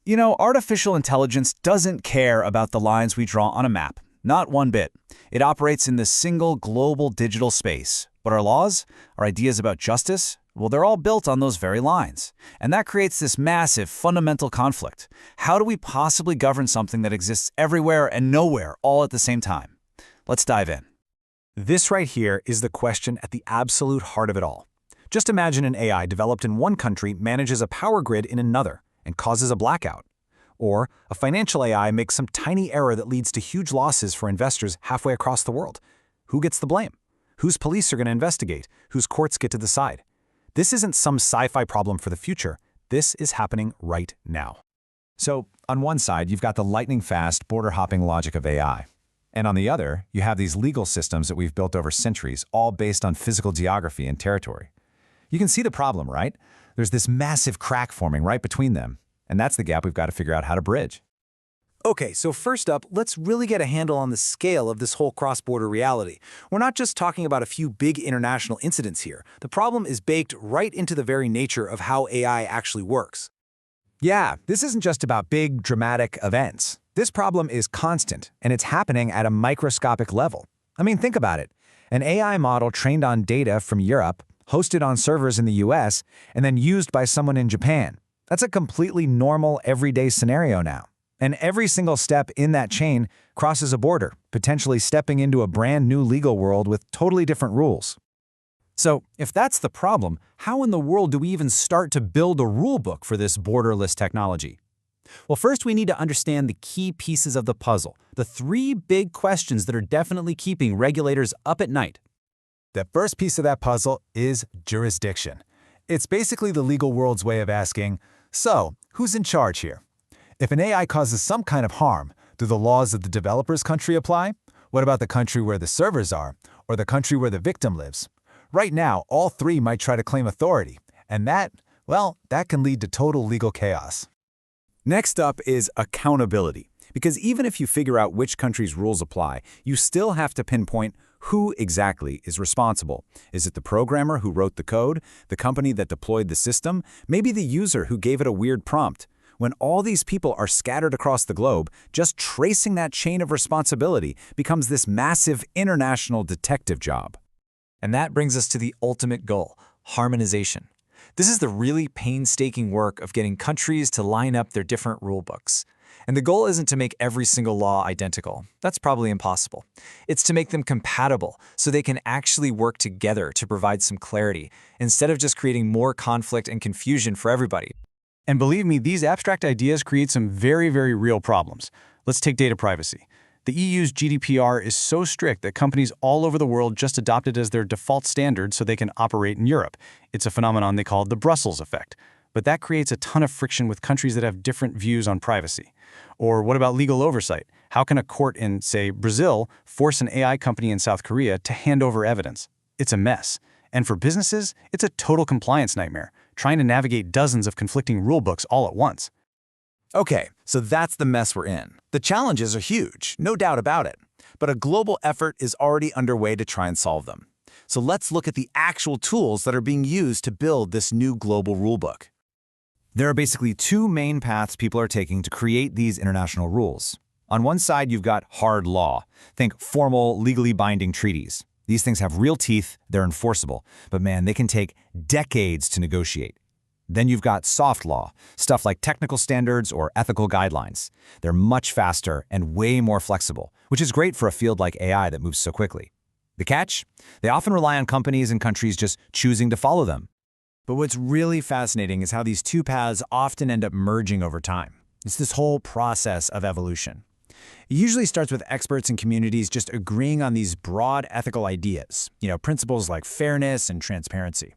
You know, artificial intelligence doesn't care about the lines we draw on a map. Not one bit. It operates in this single global digital space. But our laws, our ideas about justice, well, they're all built on those very lines. And that creates this massive, fundamental conflict. How do we possibly govern something that exists everywhere and nowhere all at the same time? Let's dive in. This right here is the question at the absolute heart of it all. Just imagine an AI developed in one country manages a power grid in another and causes a blackout. Or a financial AI makes some tiny error that leads to huge losses for investors halfway across the world. Who gets the blame? Whose police are going to investigate? Whose courts get to decide? This isn't some sci-fi problem for the future. This is happening right now. So, on one side, you've got the lightning-fast, border-hopping logic of AI. And on the other, you have these legal systems that we've built over centuries, all based on physical geography and territory. You can see the problem, right? There's this massive crack forming right between them. And that's the gap we've got to figure out how to bridge. Okay, so first up, let's really get a handle on the scale of this whole cross-border reality. We're not just talking about a few big international incidents here. The problem is baked right into the very nature of how AI actually works. Yeah, this isn't just about big, dramatic events. This problem is constant, and it's happening at a microscopic level. I mean, think about it. An AI model trained on data from Europe, hosted on servers in the US, and then used by someone in Japan. That's a completely normal, everyday scenario now. And every single step in that chain crosses a border, potentially stepping into a brand new legal world with totally different rules. So, if that's the problem, how in the world do we even start to build a rulebook for this borderless technology? Well, first we need to understand the key pieces of the puzzle, the three big questions that are definitely keeping regulators up at night. The first piece of that puzzle is jurisdiction. It's basically the legal world's way of asking, so, who's in charge here? If an AI causes some kind of harm, do the laws of the developer's country apply? What about the country where the servers are, or the country where the victim lives? Right now, all three might try to claim authority, and that can lead to total legal chaos. Next up is accountability. Because even if you figure out which country's rules apply, you still have to pinpoint who exactly is responsible. Is it the programmer who wrote the code, the company that deployed the system, maybe the user who gave it a weird prompt? When all these people are scattered across the globe, just tracing that chain of responsibility becomes this massive international detective job. And that brings us to the ultimate goal, harmonization. This is the really painstaking work of getting countries to line up their different rulebooks. And the goal isn't to make every single law identical. That's probably impossible. It's to make them compatible so they can actually work together to provide some clarity, instead of just creating more conflict and confusion for everybody. And believe me, these abstract ideas create some very, very real problems. Let's take data privacy. The EU's GDPR is so strict that companies all over the world just adopt it as their default standard so they can operate in Europe. It's a phenomenon they call the Brussels effect. But that creates a ton of friction with countries that have different views on privacy. Or what about legal oversight? How can a court in, say, Brazil force an AI company in South Korea to hand over evidence? It's a mess. And for businesses, it's a total compliance nightmare, trying to navigate dozens of conflicting rulebooks all at once. Okay, so that's the mess we're in. The challenges are huge, no doubt about it. But a global effort is already underway to try and solve them. So let's look at the actual tools that are being used to build this new global rulebook. There are basically two main paths people are taking to create these international rules. On one side, you've got hard law. Think formal, legally binding treaties. These things have real teeth, they're enforceable, but man, they can take decades to negotiate. Then you've got soft law, stuff like technical standards or ethical guidelines. They're much faster and way more flexible, which is great for a field like AI that moves so quickly. The catch? They often rely on companies and countries just choosing to follow them. But what's really fascinating is how these two paths often end up merging over time. It's this whole process of evolution. It usually starts with experts and communities just agreeing on these broad ethical ideas, principles like fairness and transparency.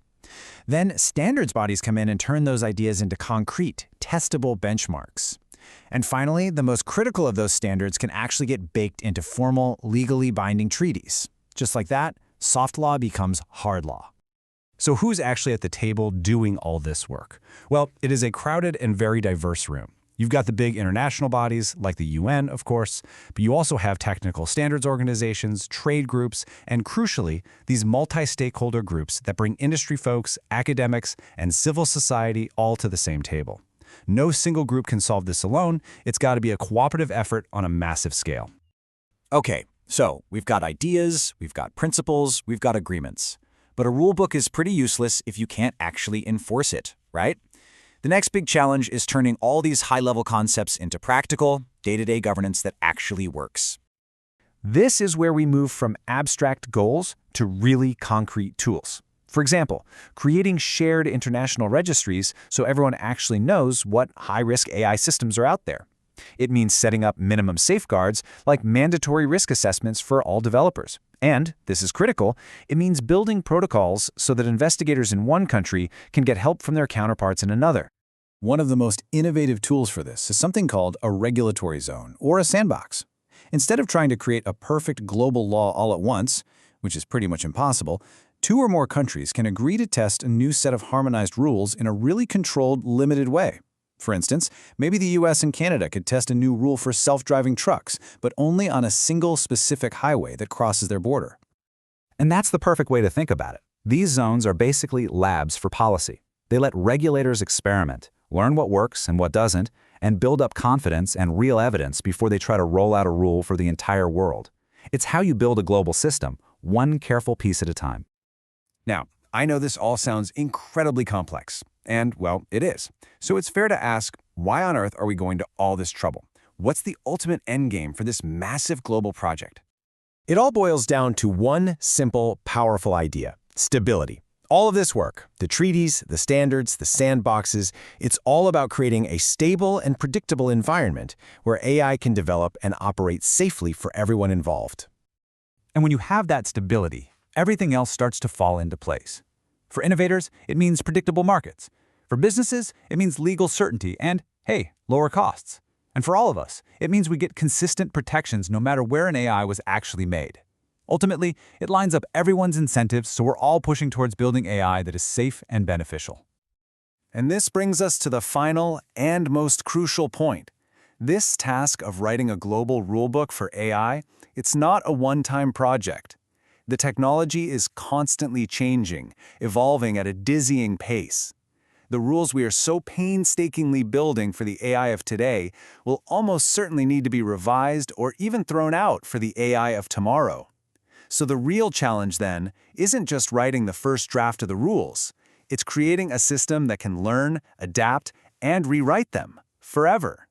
Then standards bodies come in and turn those ideas into concrete, testable benchmarks. And finally, the most critical of those standards can actually get baked into formal, legally binding treaties. Just like that, soft law becomes hard law. So who's actually at the table doing all this work? Well, it is a crowded and very diverse room. You've got the big international bodies, like the UN, of course, but you also have technical standards organizations, trade groups, and crucially, these multi-stakeholder groups that bring industry folks, academics, and civil society all to the same table. No single group can solve this alone. It's got to be a cooperative effort on a massive scale. Okay, so we've got ideas, we've got principles, we've got agreements. But a rulebook is pretty useless if you can't actually enforce it, right? The next big challenge is turning all these high-level concepts into practical, day-to-day governance that actually works. This is where we move from abstract goals to really concrete tools. For example, creating shared international registries so everyone actually knows what high-risk AI systems are out there. It means setting up minimum safeguards like mandatory risk assessments for all developers. And, this is critical, it means building protocols so that investigators in one country can get help from their counterparts in another. One of the most innovative tools for this is something called a regulatory zone, or a sandbox. Instead of trying to create a perfect global law all at once, which is pretty much impossible, 2 or more countries can agree to test a new set of harmonized rules in a really controlled, limited way. For instance, maybe the US and Canada could test a new rule for self-driving trucks, but only on a single specific highway that crosses their border. And that's the perfect way to think about it. These zones are basically labs for policy. They let regulators experiment, learn what works and what doesn't, and build up confidence and real evidence before they try to roll out a rule for the entire world. It's how you build a global system, one careful piece at a time. Now, I know this all sounds incredibly complex, and, well, it is. So it's fair to ask, why on earth are we going to all this trouble? What's the ultimate endgame for this massive global project? It all boils down to one simple, powerful idea: stability. All of this work, the treaties, the standards, the sandboxes, it's all about creating a stable and predictable environment where AI can develop and operate safely for everyone involved. And when you have that stability, everything else starts to fall into place. For innovators, it means predictable markets. For businesses, it means legal certainty and, hey, lower costs. And for all of us, it means we get consistent protections no matter where an AI was actually made. Ultimately, it lines up everyone's incentives so we're all pushing towards building AI that is safe and beneficial. And this brings us to the final and most crucial point. This task of writing a global rulebook for AI, it's not a one-time project. The technology is constantly changing, evolving at a dizzying pace. The rules we are so painstakingly building for the AI of today will almost certainly need to be revised or even thrown out for the AI of tomorrow. So the real challenge then isn't just writing the first draft of the rules. It's creating a system that can learn, adapt, and rewrite them forever.